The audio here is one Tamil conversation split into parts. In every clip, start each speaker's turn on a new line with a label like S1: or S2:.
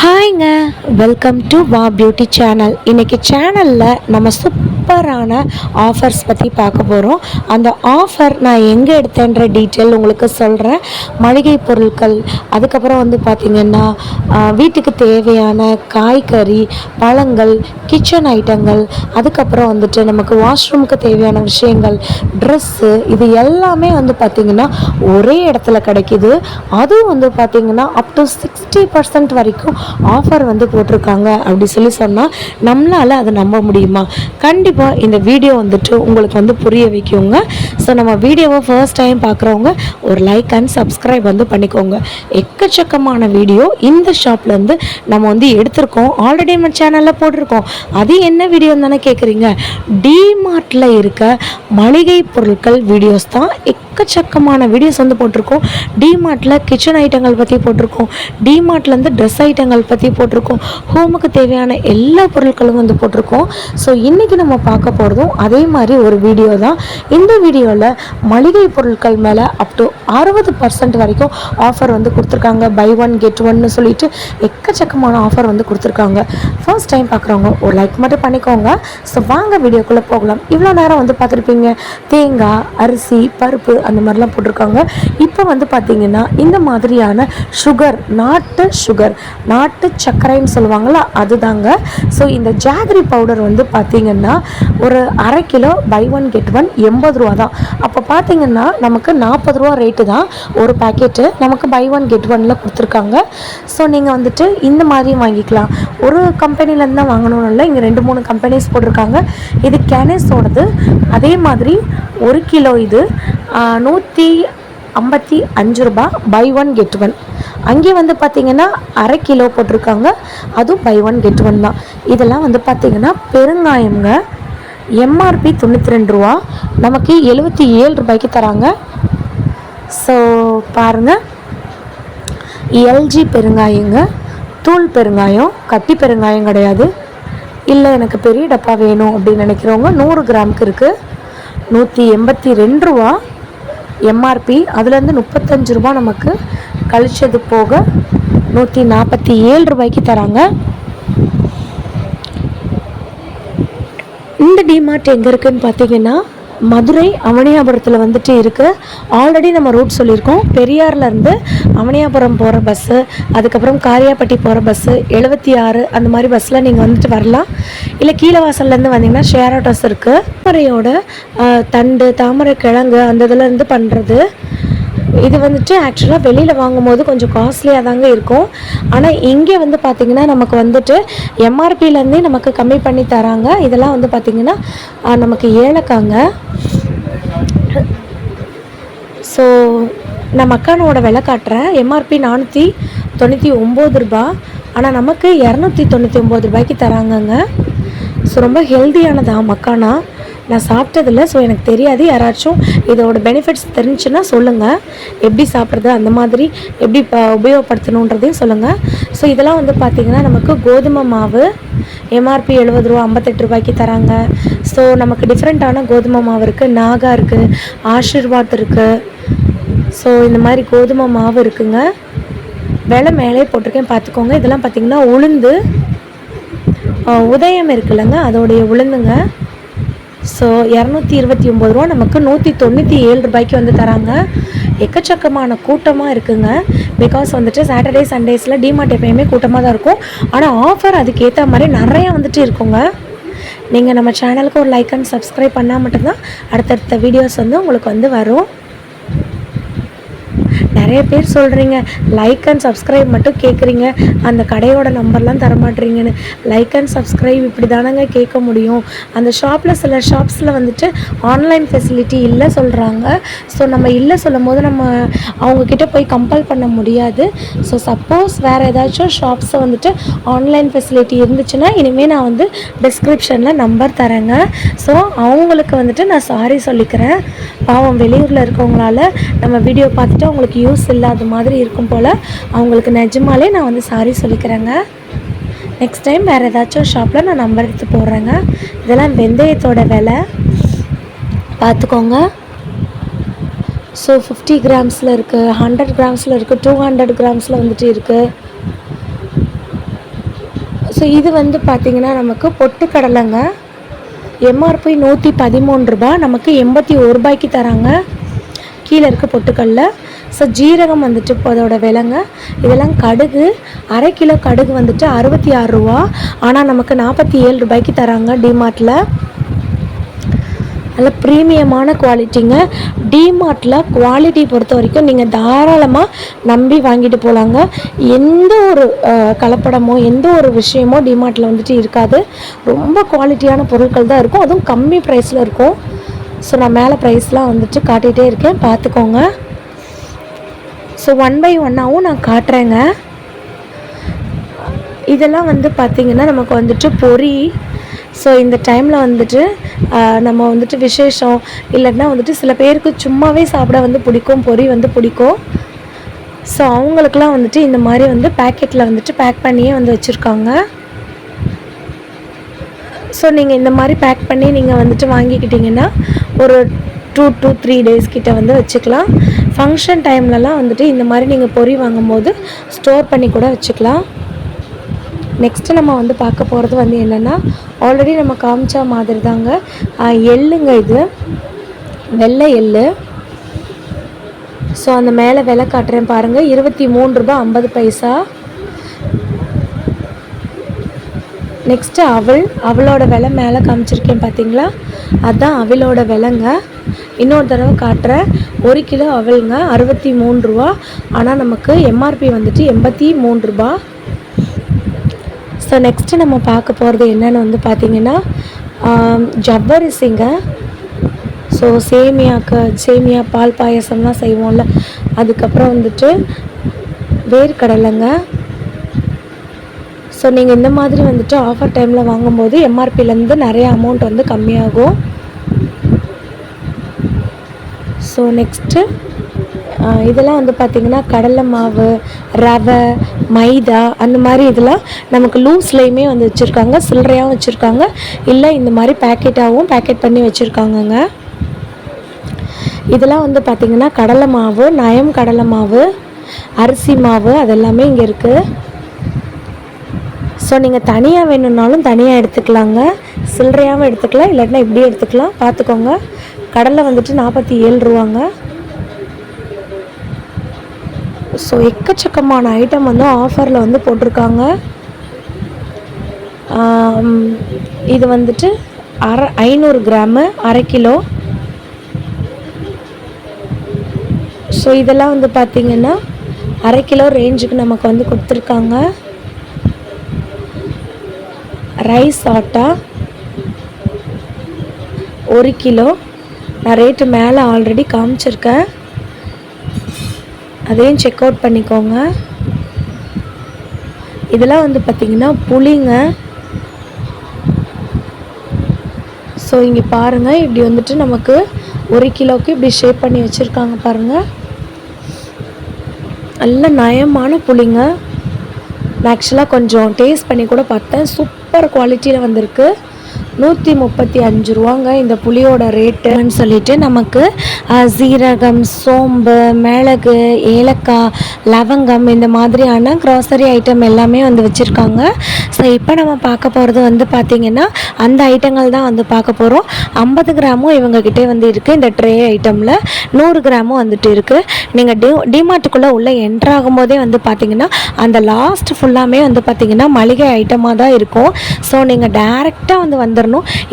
S1: ஹாய்ங்க, வெல்கம் டு வா பியூட்டி சேனல். இன்றைக்கி சேனலில் நம்ம சூப்பரான ஆஃபர்ஸ் பற்றி பார்க்க போகிறோம். அந்த ஆஃபர் நான் எங்கே எடுத்தேன்ற டீட்டெயில் உங்களுக்கு சொல்கிறேன். மளிகை பொருட்கள், அதுக்கப்புறம் பார்த்திங்கன்னா வீட்டுக்கு தேவையான காய்கறி, பழங்கள், கிச்சன் ஐட்டங்கள், அதுக்கப்புறம் நமக்கு வாஷ்ரூமுக்கு தேவையான விஷயங்கள், ட்ரெஸ்ஸு, இது எல்லாமே பார்த்திங்கன்னா ஒரே இடத்துல கிடைக்கிது. அதுவும் பார்த்திங்கன்னா அப் டு 60% வரைக்கும் ஆஃபர் போட்டிருக்காங்க அப்படி சொன்னால் நம்மளால் அதை நம்ப முடியுமா? கண்டிப்பாக இந்த வீடியோ உங்களுக்கு புரிய வைக்குங்க. ஸோ நம்ம வீடியோவை ஃபர்ஸ்ட் டைம் பார்க்குறவங்க ஒரு லைக் அண்ட் சப்ஸ்கிரைப் பண்ணிக்கோங்க. எக்கச்சக்கமான வீடியோ இந்த ஷாப்லேருந்து நம்ம எடுத்திருக்கோம். ஆல்ரெடி நம்ம சேனலில் போட்டிருக்கோம். அது என்ன வீடியோன்னு தானே கேட்குறீங்க? டிமார்ட்டில் இருக்க மளிகை பொருட்கள் வீடியோஸ் தான் எக்கச்சக்கமான வீடியோஸ் போட்டிருக்கோம். டிமார்ட்டில் கிச்சன் ஐட்டங்கள் பற்றி போட்டிருக்கோம். டிமார்ட்லேருந்து ட்ரெஸ் ஐட்டங்கள் பற்றி போட்டிருக்கோம். ஹோமுக்கு தேவையான எல்லா பொருட்களும் போட்டிருக்கோம். ஸோ இன்றைக்கி நம்ம பார்க்க போகிறதும் அதே மாதிரி ஒரு வீடியோ தான். இந்த வீடியோவில் மளிகை பொருட்கள் மேலே அப் டு 60% வரைக்கும் ஆஃபர் கொடுத்துருக்காங்க. பை ஒன் கெட் ஒன்னு சொல்லிட்டு எக்கச்சக்கமான ஆஃபர் கொடுத்துருக்காங்க. ஃபர்ஸ்ட் டைம் பார்க்குறவங்க ஒரு லைக் மட்டும் பண்ணிக்கோங்க. ஸோ வாங்க வீடியோக்குள்ளே போகலாம். இவ்வளோ நேரம் பார்த்துருப்பீங்க தேங்காய், அரிசி, பருப்பு அந்த மாதிரிலாம் போட்டிருக்காங்க. இப்போ பார்த்திங்கன்னா இந்த மாதிரியான சுகர், நாட்டு சர்க்கரைன்னு சொல்லுவாங்களா, அதுதாங்க. ஸோ இந்த ஜாகரி பவுடர் பார்த்திங்கன்னா ஒரு அரை kilo buy one get one 80 ரூபா தான். அப்போ பார்த்திங்கன்னா நமக்கு 40 ரூபா ரேட்டு தான் ஒரு பேக்கெட்டு. நமக்கு பை ஒன் கெட் ஒன்னில் கொடுத்துருக்காங்க. ஸோ நீங்கள் இந்த மாதிரி வாங்கிக்கலாம். ஒரு கம்பெனிலேருந்து தான் வாங்கணும்னு இல்லை, இங்கே 2-3 கம்பெனிஸ் போட்டிருக்காங்க. இது கேனஸோடது. அதே மாதிரி 1 கிலோ இது 155 ரூபா பை ஒன் கெட் ஒன். அங்கே பார்த்திங்கன்னா அரை கிலோ போட்டிருக்காங்க. அதுவும் பை ஒன் கெட் ஒன் தான். இதெல்லாம் பார்த்திங்கன்னா பெருங்காயங்க. எம்ஆர்பி 92 ரூபா, நமக்கு 77 ரூபாய்க்கு தராங்க. ஸோ பாருங்கள், எல்ஜி பெருங்காயங்க, தூள் பெருங்காயம், கட்டி பெருங்காயம் கிடையாது. இல்லை எனக்கு பெரிய டப்பா வேணும் அப்படின்னு நினைக்கிறவங்க 100 கிராமுக்கு இருக்குது. 182 ரூபா எம்ஆர்பி. அதுலேருந்து 35 ரூபா நமக்கு கழிச்சது போக 147 ரூபாய்க்கு தராங்க. இந்த டிமார்ட் எங்கே இருக்குதுன்னு பார்த்தீங்கன்னா மதுரை அவனியாபுரத்தில் இருக்குது. ஆல்ரெடி நம்ம ரூட் சொல்லியிருக்கோம். பெரியார்லேருந்து அவனியாபுரம் போகிற பஸ்ஸு, அதுக்கப்புறம் காரியாப்பட்டி போகிற பஸ்ஸு 76 அந்த மாதிரி பஸ்ஸில் நீங்கள் வரலாம். இல்லை கீழே வாசல்லேருந்து வந்தீங்கன்னா ஷேர் ஆட்டோஸ் இருக்குது. தாமரையோட தண்டு, தாமரை கிழங்கு அந்த இதில் பண்ணுறது. இது ஆக்சுவலாக வெளியில் வாங்கும்போது கொஞ்சம் காஸ்ட்லியாக தாங்க இருக்கும். ஆனால் இங்கே பார்த்திங்கன்னா நமக்கு எம்ஆர்பிலேருந்தே நமக்கு கம்மி பண்ணி தராங்க. இதெல்லாம் பார்த்திங்கன்னா நமக்கு ஏலக்காங்க. ஸோ நான் மக்கானோட விலை காட்டுறேன். எம்ஆர்பி 499 ரூபா, ஆனால் நமக்கு 299 ரூபாய்க்கு தராங்கங்க. ஸோ ரொம்ப ஹெல்த்தியானதான் மக்கானா. நான் சாப்பிட்டதில்ல, ஸோ எனக்கு தெரியாது. யாராச்சும் இதோட பெனிஃபிட்ஸ் தெரிஞ்சுன்னா சொல்லுங்கள். எப்படி சாப்பிட்றது, அந்த மாதிரி எப்படி உபயோகப்படுத்தணுன்றதையும் சொல்லுங்கள். ஸோ இதெல்லாம் பார்த்திங்கன்னா நமக்கு கோதுமை மாவு எம்ஆர்பி 70 ரூபா 58 ரூபாய்க்கு தராங்க. ஸோ நமக்கு டிஃப்ரெண்ட்டான கோதுமை மாவு இருக்குது. நாகா இருக்குது, ஆஷிர்வாத் இருக்குது. ஸோ இந்த மாதிரி கோதுமை மாவு இருக்குங்க. விலை மேலே போட்டிருக்கேன் பார்த்துக்கோங்க. இதெல்லாம் பார்த்திங்கன்னா உளுந்து, உதயம் இருக்குல்லங்க, அதோடைய உளுந்துங்க. ஸோ 229 ரூபா, நமக்கு 197 ரூபாய்க்கு தராங்க. எக்கச்சக்கமான கூட்டமாக இருக்குங்க. பிகாஸ் சாட்டர்டே சண்டேஸில் டிமார்ட் எப்பயுமே கூட்டமாக தான் இருக்கும். ஆனால் ஆஃபர் அதுக்கேற்ற மாதிரி நிறையா இருக்குங்க. நீங்கள் நம்ம சேனலுக்கு ஒரு லைக் அண்ட் சப்ஸ்கிரைப் பண்ணால் மட்டும்தான் அடுத்தடுத்த வீடியோஸ் உங்களுக்கு வரும். நிறைய பேர் சொல்கிறீங்க லைக் அண்ட் சப்ஸ்கிரைப் மட்டும் கேட்குறீங்க, அந்த கடையோட நம்பர்லாம் தரமாட்டீங்கன்னு. லைக் அண்ட் சப்ஸ்கிரைப் இப்படி தானங்க கேட்க முடியும். அந்த ஷாப்பில் சில ஷாப்ஸில் ஆன்லைன் ஃபெசிலிட்டி இல்லை சொல்கிறாங்க. ஸோ நம்ம இல்லை சொல்லும் போது நம்ம அவங்கக்கிட்ட போய் கம்பல் பண்ண முடியாது. ஸோ சப்போஸ் வேறு ஏதாச்சும் ஷாப்ஸை ஆன்லைன் ஃபெசிலிட்டி இருந்துச்சுன்னா இனிமேல் நான் டிஸ்கிரிப்ஷனில் நம்பர் தரேங்க. ஸோ அவங்களுக்கு நான் சாரி சொல்லிக்கிறேன். பாவம் வெளியூரில் இருக்கவங்களால நம்ம வீடியோ பார்த்துட்டு அவங்களுக்கு யூஸ் இல்லாத மாதிரி இருக்கும் போல். அவங்களுக்கு நிஜமாலே நான் சாரி சொல்லிக்கிறேங்க. நெக்ஸ்ட் டைம் வேறு ஏதாச்சும் ஷாப்பில் நான் நம்பர் எடுத்து போடுறேங்க. இதெல்லாம் வெந்தயத்தோட விலை பார்த்துக்கோங்க. ஸோ 50 கிராம்ஸில் இருக்குது, 100 கிராம்ஸில் இருக்குது, 200 கிராம்ஸில் இருக்குது. ஸோ இது வந்து பார்த்திங்கன்னா நமக்கு பொட்டுக்கடலைங்க. எம்ஆர்பி 113 ரூபா, நமக்கு 81 ரூபாய்க்கு தராங்க. கீழே இருக்க பொட்டுக்கடலை. ஸோ ஜீரகம் வந்துட்டு இப்போ அதோட விலைங்க. இதெல்லாம் கடுகு, அரை கிலோ கடுகு வந்துட்டு 66 ரூபா, ஆனால் நமக்கு 47 ரூபாய்க்கு தராங்க டிமார்ட்டில். நல்ல ப்ரீமியமான குவாலிட்டிங்க. டிமார்ட்டில் குவாலிட்டி பொறுத்த வரைக்கும் நீங்கள் தாராளமாக நம்பி வாங்கிட்டு போகலாங்க. எந்த ஒரு கலப்படமோ எந்த ஒரு விஷயமோ டிமார்ட்டில் வந்துட்டு இருக்காது. ரொம்ப குவாலிட்டியான பொருட்கள் தான் இருக்கும், அதுவும் கம்மி ப்ரைஸில் இருக்கும். ஸோ நான் மேலே ப்ரைஸ்லாம் வந்துட்டு காட்டிகிட்டே இருக்கேன், பார்த்துக்கோங்க. ஸோ 1 by 1ஆகவும் நான் காட்டுறேங்க. இதெல்லாம் வந்து பார்த்திங்கன்னா நமக்கு வந்துட்டு பொரி. ஸோ இந்த டைமில் வந்துட்டு நம்ம வந்துட்டு விசேஷம் இல்லைன்னா வந்துட்டு சில பேருக்கு சும்மாவே சாப்பிட வந்து பிடிக்கும், பொரி வந்து பிடிக்கும். ஸோ அவங்களுக்குலாம் வந்துட்டு இந்த மாதிரி வந்து பேக்கெட்டில் வந்துட்டு பேக் பண்ணியே வந்து வச்சுருக்காங்க. ஸோ நீங்கள் இந்த மாதிரி பேக் பண்ணி நீங்கள் வந்துட்டு வாங்கிக்கிட்டிங்கன்னா ஒரு 2 to 3 days கிட்ட வந்து வச்சுக்கலாம். ஃபங்க்ஷன் டைம்லலாம் வந்துட்டு இந்த மாதிரி நீங்கள் பொரி வாங்கும்போது ஸ்டோர் பண்ணி கூட வச்சுக்கலாம். நெக்ஸ்ட்டு நம்ம வந்து பார்க்க போகிறது வந்து என்னென்னா, ஆல்ரெடி நம்ம காமிச்சா மாதிரி தாங்க எள்ளுங்க. இது வெள்ளை எள்ளு. ஸோ அந்த மேலே விலை காட்டுறேன் பாருங்கள், 23 ரூபா 50 பைசா. நெக்ஸ்ட்டு அவளோட விலை மேலே காமிச்சிருக்கேன் பார்த்தீங்களா, அதுதான் அவளோட விலைங்க. இன்னொரு தடவை காட்டுறேன். 1 கிலோ அவளுங்க 63 ரூபா, ஆனால் நமக்கு எம்ஆர்பி வந்துட்டு 83 ரூபா. ஸோ நெக்ஸ்ட்டு நம்ம பார்க்க போகிறது என்னென்னு வந்து பார்த்திங்கன்னா ஜவ்வரிசிங்க. ஸோ சேமியா பால் பாயசம்லாம் செய்வோம்ல, அதுக்கப்புறம் வந்துட்டு வேர்க்கடலைங்க. ஸோ நீங்கள் இந்த மாதிரி வந்துட்டு ஆஃபர் டைமில் வாங்கும்போது எம்ஆர்பிலேருந்து நிறைய அமௌண்ட் வந்து கம்மியாகும். ஸோ நெக்ஸ்ட்டு இதெல்லாம் வந்து பார்த்திங்கன்னா கடலை மாவு, ரவை, மைதா அந்த மாதிரி இதெல்லாம் நமக்கு லூஸ்லேயுமே வந்து வச்சுருக்காங்க, சில்லறையாகவும் வச்சுருக்காங்க, இல்லை இந்த மாதிரி பேக்கெட்டாகவும் பேக்கெட் பண்ணி வச்சுருக்காங்கங்க. இதெல்லாம் வந்து பார்த்திங்கன்னா கடலை மாவு, நயம் கடலை மாவு, அரிசி மாவு அதெல்லாமே இங்கே இருக்குது. ஸோ நீங்கள் தனியாக வேணும்னாலும் தனியாக எடுத்துக்கலாங்க, சில்லறையாகவும் எடுத்துக்கலாம், இல்லாட்டினா இப்படியே எடுத்துக்கலாம். பார்த்துக்கோங்க. கடலை வந்துட்டு 47 ரூபாங்க. ஸோ எக்கச்சக்கமான ஐட்டம் வந்து ஆஃபரில் வந்து போட்டிருக்காங்க. இது வந்துட்டு 500 கிராமு, அரை கிலோ. ஸோ இதெல்லாம் வந்து பார்த்திங்கன்னா அரை கிலோ ரேஞ்சுக்கு நமக்கு வந்து கொடுத்துருக்காங்க. Rice atta 1 kilo. நான் ரேட்டு மேலே ஆல்ரெடி காமிச்சிருக்கேன், அதையும் செக் அவுட் பண்ணிக்கோங்க. இதெல்லாம் வந்து பார்த்திங்கன்னா புளிங்க. ஸோ இங்கே பாருங்கள், இப்படி வந்துட்டு நமக்கு 1 கிலோவுக்கு இப்படி ஷேப் பண்ணி வச்சுருக்காங்க பாருங்கள். நல்ல நயமான புளிங்க. நான் ஆக்சுவலாக கொஞ்சம் டேஸ்ட் பண்ணி கூட பார்த்தேன், சூப்பர் குவாலிட்டியில் வந்திருக்கு. 135 ரூபாங்க இந்த புளியோட ரேட்டுன்னு சொல்லிட்டு நமக்கு சீரகம், சோம்பு, மிளகு, ஏலக்காய், லவங்கம் இந்த மாதிரியான க்ராசரி ஐட்டம் எல்லாமே வந்து வச்சுருக்காங்க. ஸோ இப்போ நம்ம பார்க்க போகிறது வந்து பார்த்திங்கன்னா அந்த ஐட்டங்கள் தான் வந்து பார்க்க போகிறோம். 50 கிராமும் இவங்கக்கிட்டே வந்து இருக்குது. இந்த ட்ரே ஐட்டமில் 100 கிராமும் வந்துட்டு இருக்குது. நீங்கள் டிமார்ட்டுக்குள்ளே உள்ளே என்ட்ராகும் போதே வந்து பார்த்திங்கன்னா அந்த லாஸ்ட் ஃபுல்லாமே வந்து பார்த்திங்கன்னா மளிகை ஐட்டமாக தான் இருக்கும். ஸோ நீங்கள் டேரெக்டாக வந்து வந்துடணும்.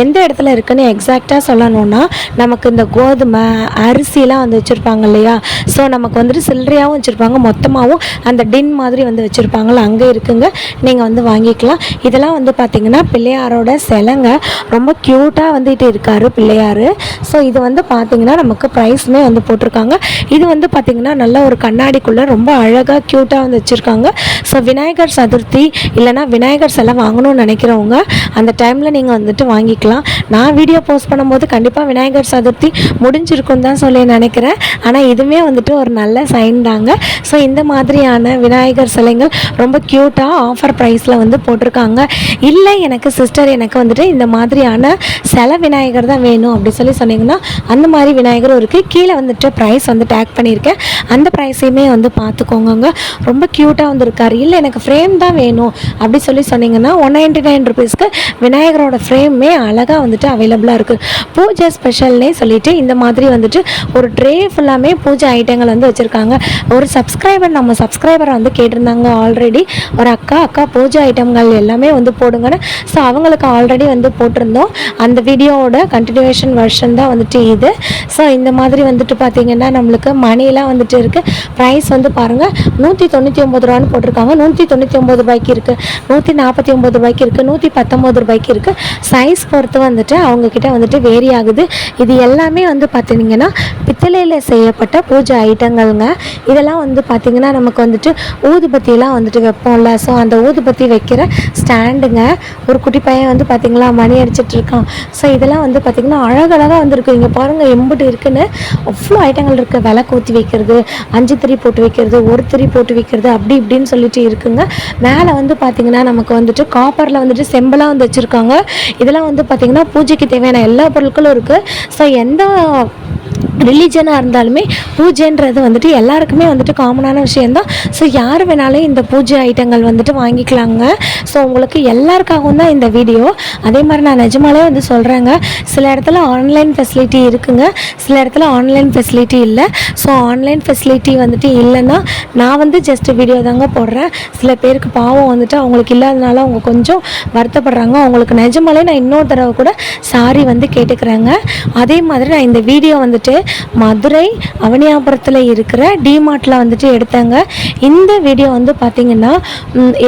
S1: எந்த இடத்துல இருக்குதுன்னு எக்ஸாக்டாக சொல்லணுன்னா, நமக்கு இந்த கோதுமை, அரிசிலாம் வந்து வச்சுருப்பாங்க இல்லையா, ஸோ நமக்கு வந்துட்டு சில்லறையாகவும் வச்சுருப்பாங்க, மொத்தமாகவும் அந்த டின் மாதிரி வந்து வச்சுருப்பாங்கள, அங்கே இருக்குங்க. நீங்கள் வந்து வாங்கிக்கலாம். இதெல்லாம் வந்து பார்த்திங்கன்னா பிள்ளையாரோட சிலைங்க, ரொம்ப க்யூட்டாக வந்துட்டு இருக்கார் பிள்ளையார். ஸோ இது வந்து பார்த்திங்கன்னா நமக்கு ப்ரைஸுமே வந்து போட்டிருக்காங்க. இது வந்து பார்த்திங்கன்னா நல்ல ஒரு கண்ணாடிக்குள்ளே ரொம்ப அழகாக க்யூட்டாக வந்து வச்சுருக்காங்க. ஸோ விநாயகர் சதுர்த்தி இல்லைனா விநாயகர் சிலை வாங்கணும்னு நினைக்கிறவங்க அந்த டைமில் நீங்கள் வந்துட்டு வந்துட்டு வாங்கிக்கலாம். நான் வீடியோ போஸ்ட் பண்ணும்போது கண்டிப்பாக விநாயகர் சதுர்த்தி முடிஞ்சிருக்குன்னு தான் சொல்லி நினைக்கிறேன். ஆனால் இதுவுமே வந்துட்டு ஒரு நல்ல சைன் தாங்க. ஸோ இந்த மாதிரியான விநாயகர் சிலைகள் ரொம்ப க்யூட்டாக ஆஃபர் ப்ரைஸில் வந்து போட்டிருக்காங்க. இல்லை எனக்கு சிஸ்டர் எனக்கு வந்துட்டு இந்த மாதிரியான சிலை விநாயகர் தான் வேணும் அப்படி சொல்லி சொன்னீங்கன்னா அந்த மாதிரி விநாயகரும் இருக்குது. கீழே வந்துட்டு ப்ரைஸ் வந்து டேக் பண்ணியிருக்கேன். அந்த ப்ரைஸையுமே வந்து பார்த்துக்கோங்க. ரொம்ப க்யூட்டாக வந்து இருக்கார். இல்லை எனக்கு ஃப்ரேம் தான் வேணும் அப்படி சொல்லி சொன்னீங்கன்னா 199 ருபீஸ்க்கு விநாயகரோட ஃப்ரேமே அழகாக வந்துட்டு அவைலபிளாக இருக்குது. பூஜை ஸ்பெஷல்னே சொல்லிட்டு இந்த மாதிரி வந்துட்டு ஒரு ட்ரே ஃபுல்லாமே பூஜை ஐட்டங்கள் வந்து வச்சுருக்காங்க. ஒரு நம்ம சப்ஸ்கிரைபரை வந்து கேட்டிருந்தாங்க ஆல்ரெடி, ஒரு அக்கா பூஜை ஐட்டங்கள் எல்லாமே வந்து போடுங்கன்னு. ஸோ அவங்களுக்கு ஆல்ரெடி வந்து போட்டிருந்தோம். அந்த வீடியோவோட கண்டினியூவேஷன் வெர்ஷன் தான் வந்துட்டு இது. ஸோ இந்த மாதிரி வந்துட்டு பார்த்திங்கன்னா நம்மளுக்கு மணிலாம் வந்துட்டு இருக்குது. ப்ரைஸ் வந்து பாருங்கள் 199 ரூபான்னு போட்டிருக்காங்க. 199 ரூபாய்க்கு இருக்குது, 149 ரூபாய்க்கு இருக்குது, 119 ரூபாய்க்கு இருக்குது. சைஸ் பொறுத்து வந்துட்டு அவங்கக்கிட்ட வந்துட்டு வேரி ஆகுது. இது எல்லாமே வந்து பார்த்திங்கன்னா பித்தளையில் செய்யப்பட்ட பூஜை ஐட்டங்கள்ங்க. இதெல்லாம் வந்து பார்த்திங்கன்னா நமக்கு வந்துட்டு ஊதுபத்தியெல்லாம் வந்துட்டு வைப்போம்ல, ஸோ அந்த ஊதுபத்தி வைக்கிற ஸ்டாண்டுங்க. ஒரு குட்டி பையன் வந்து பார்த்திங்களா மணி அடிச்சிட்டு இருக்கான். ஸோ இதெல்லாம் வந்து பார்த்திங்கன்னா அழகழகாக வந்துருக்கு. இங்கே பாருங்கள் எம்பிட்டு இருக்குன்னு அவ்வளோ ஐட்டங்கள் இருக்குது. விளக்கு ஊற்றி வைக்கிறது, 5 திரி போட்டு வைக்கிறது, 1 திரி போட்டு வைக்கிறது, அப்படி இப்படின்னு சொல்லிட்டு இருக்குங்க. மேலே வந்து பார்த்திங்கன்னா நமக்கு வந்துட்டு காப்பரில் வந்துட்டு செம்பெல்லாம் வந்து வச்சுருக்காங்க. இதெல்லாம் வந்து பார்த்திங்கன்னா பூஜைக்கு தேவையான எல்லா பொருட்களும் இருக்குது. ஸோ எந்த ரிலீஜனாக இருந்தாலுமே பூஜைன்றது வந்துட்டு எல்லாருக்குமே வந்துட்டு காமனான விஷயந்தான். ஸோ யார் வேணாலும் இந்த பூஜை ஐட்டங்கள் வந்துட்டு வாங்கிக்கலாங்க. ஸோ உங்களுக்கு எல்லாருக்காகவும் தான் இந்த வீடியோ. அதே மாதிரி நான் நிஜமாலே வந்து சொல்கிறேங்க, சில இடத்துல ஆன்லைன் ஃபெசிலிட்டி இருக்குங்க, சில இடத்துல ஆன்லைன் ஃபெசிலிட்டி இல்லை. ஸோ ஆன்லைன் ஃபெசிலிட்டி வந்துட்டு இல்லைன்னா நான் வந்து ஜஸ்ட் வீடியோ தாங்க போடுறேன். சில பேருக்கு பாவம் வந்துட்டு அவங்களுக்கு இல்லாதனால அவங்க கொஞ்சம் வருத்தப்படுறாங்க. அவங்களுக்கு நிஜமாலே நான் இன்னொரு தடவை கூட சாரி வந்து கேட்டுக்கிறேங்க. அதே மாதிரி நான் இந்த வீடியோ வந்துட்டு மதுரை அவனியாபுரத்தில் இருக்கிற டிமார்ட்டில் வந்துட்டு எடுத்தாங்க. இந்த வீடியோ வந்து பார்த்திங்கன்னா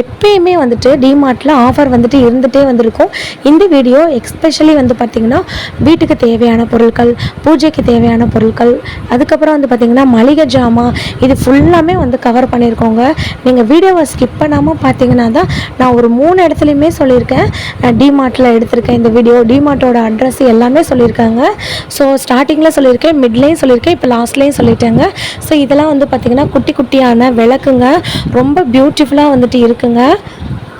S1: எப்பயுமே வந்துட்டு டிமார்ட்டில் ஆஃபர் வந்துட்டு இருந்துகிட்டே வந்திருக்கும். இந்த வீடியோ எக்ஸ்பெஷலி வந்து பார்த்திங்கன்னா வீட்டுக்கு தேவையான பொருட்கள், பூஜைக்கு தேவையான பொருட்கள், அதுக்கப்புறம் வந்து பார்த்திங்கன்னா மளிகை ஜாமான், இது ஃபுல்லாமே வந்து கவர் பண்ணியிருக்கோங்க. நீங்கள் வீடியோவை ஸ்கிப் பண்ணாமல் பார்த்தீங்கன்னா தான் நான் ஒரு 3 இடத்துலையுமே சொல்லியிருக்கேன். டிமார்ட்டில் எடுத்திருக்கேன் இந்த வீடியோ, டிமார்ட்டோட அட்ரஸ் எல்லாமே சொல்லியிருக்காங்க. ஸோ ஸ்டார்டிங்கில் சொல்லியிருக்கேன், மிட்லேயும் சொல்லியிருக்கேன், இப்போ லாஸ்ட்லேயும் சொல்லிட்டேங்க. ஸோ இதெல்லாம் வந்து பார்த்திங்கன்னா குட்டி குட்டியான விளக்குங்க, ரொம்ப பியூட்டிஃபுல்லாக வந்துட்டு இருக்குங்க.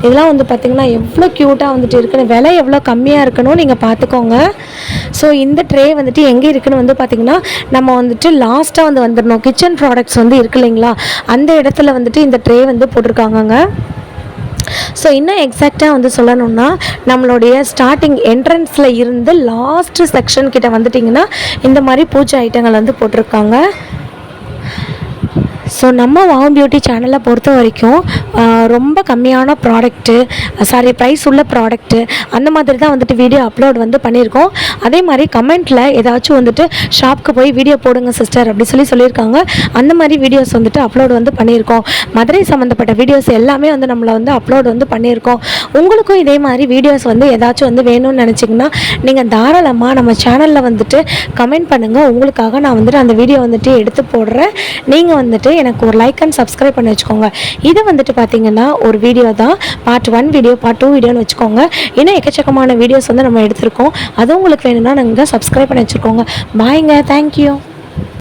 S1: இதெல்லாம் வந்து பார்த்திங்கன்னா எவ்வளோ க்யூட்டாக வந்துட்டு இருக்குன்னு, விலை எவ்வளோ கம்மியாக இருக்கணும் நீங்கள் பார்த்துக்கோங்க. ஸோ இந்த ட்ரே வந்துட்டு எங்கே இருக்குன்னு வந்து பார்த்திங்கன்னா நம்ம வந்துட்டு லாஸ்ட்டாக வந்து வந்துடணும். கிச்சன் ப்ராடக்ட்ஸ் வந்து இருக்கு இல்லைங்களா, அந்த இடத்துல வந்துட்டு இந்த ட்ரே வந்து போட்டிருக்காங்கங்க. ஸோ இன்னும் எக்ஸாக்டாக வந்து சொல்லணும்னா நம்மளுடைய ஸ்டார்டிங் என்ட்ரன்ஸில் இருந்து லாஸ்ட் செக்ஷன் கிட்ட வந்துட்டிங்கன்னா இந்த மாதிரி பூஜை ஐட்டங்கள் வந்து போட்டிருக்காங்க. ஸோ நம்ம வாவ் பியூட்டி சேனலை பொறுத்த வரைக்கும் ரொம்ப கம்மியான ப்ரைஸ் உள்ள ப்ராடக்ட்டு அந்த மாதிரி தான் வந்துட்டு வீடியோ அப்லோட் வந்து பண்ணியிருக்கோம். அதே மாதிரி கமெண்ட்டில் ஏதாச்சும் வந்துட்டு ஷாப்புக்கு போய் வீடியோ போடுங்க சிஸ்டர் அப்படி சொல்லியிருக்காங்க. அந்த மாதிரி வீடியோஸ் வந்துட்டு அப்லோட் வந்து பண்ணியிருக்கோம். மதுரை சம்மந்தப்பட்ட வீடியோஸ் எல்லாமே வந்து நம்மளை வந்து அப்லோட் வந்து பண்ணியிருக்கோம். உங்களுக்கும் இதே மாதிரி வீடியோஸ் வந்து ஏதாச்சும் வந்து வேணும்னு நினச்சிங்கன்னா நீங்கள் தாராளமாக நம்ம சேனலில் வந்துட்டு கமெண்ட் பண்ணுங்கள். உங்களுக்காக நான் வந்துட்டு அந்த வீடியோ வந்துட்டு எடுத்து போடுறேன். நீங்கள் வந்துட்டு எனக்கு ஒரு லைக் அண்ட் சப்ஸ்கிரைப் பண்ணி வச்சுக்கோங்க. இது வந்துட்டு பார்த்தீங்கன்னா ஒரு வீடியோ தான், பார்ட் 1 வீடியோ, பார்ட் 2 வீடியோன்னு வச்சுக்கோங்க. இன்னும் எக்கச்சக்கமான வீடியோஸ் வந்து நம்ம எடுத்திருக்கோம். அதுவும் உங்களுக்கு வேணும்னா நாங்கள் சப்ஸ்கிரைப் பண்ணி வச்சுருக்கோங்க. பாய்ங்க, தேங்க்யூ.